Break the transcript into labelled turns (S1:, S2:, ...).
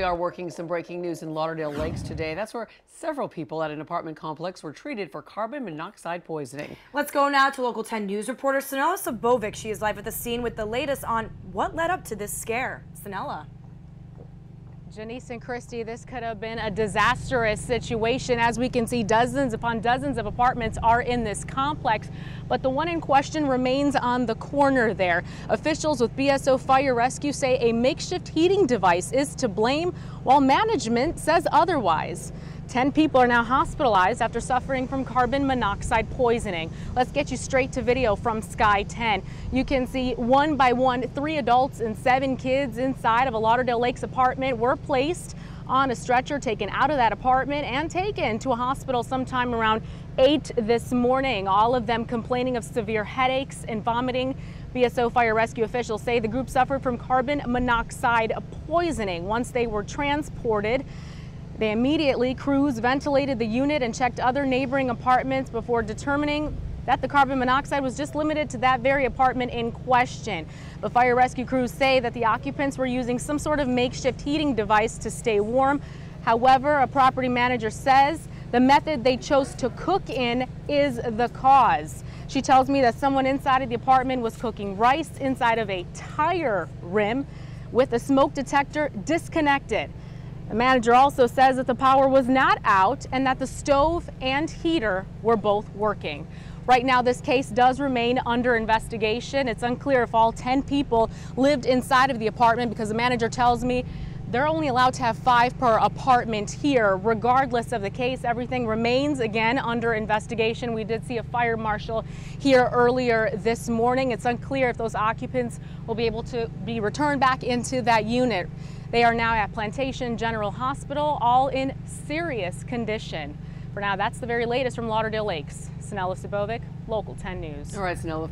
S1: we are working some breaking news in Lauderdale Lakes today. That's where several people at an apartment complex were treated for carbon monoxide poisoning.
S2: Let's go now to Local 10 News reporter Sanella Sabovic. She is live at the scene with the latest on what led up to this scare. Sanella.
S3: Janice and Christy, this could have been a disastrous situation. As we can see, dozens upon dozens of apartments are in this complex, but the one in question remains on the corner there. Officials with BSO Fire Rescue say a makeshift heating device is to blame, while management says otherwise. 10 people are now hospitalized after suffering from carbon monoxide poisoning. Let's get you straight to video from Sky 10. You can see one by one, 3 adults and 7 kids inside of a Lauderdale Lakes apartment were placed on a stretcher, taken out of that apartment and taken to a hospital sometime around 8 this morning. All of them complaining of severe headaches and vomiting. BSO Fire Rescue officials say the group suffered from carbon monoxide poisoning. Once they were transported, crews ventilated the unit and checked other neighboring apartments before determining that the carbon monoxide was just limited to that very apartment in question. The fire rescue crews say that the occupants were using some sort of makeshift heating device to stay warm. However, a property manager says the method they chose to cook in is the cause. She tells me that someone inside of the apartment was cooking rice inside of a tire rim with a smoke detector disconnected. The manager also says that the power was not out and that the stove and heater were both working. Right now, this case does remain under investigation. It's unclear if all 10 people lived inside of the apartment because the manager tells me they're only allowed to have 5 per apartment here. Regardless of the case, everything remains again under investigation. We did see a fire marshal here earlier this morning. It's unclear if those occupants will be able to be returned back into that unit. They are now at Plantation General Hospital, all in serious condition. For now, that's the very latest from Lauderdale Lakes. Sanella Sabovic, Local 10 News.
S1: All right, Sanella.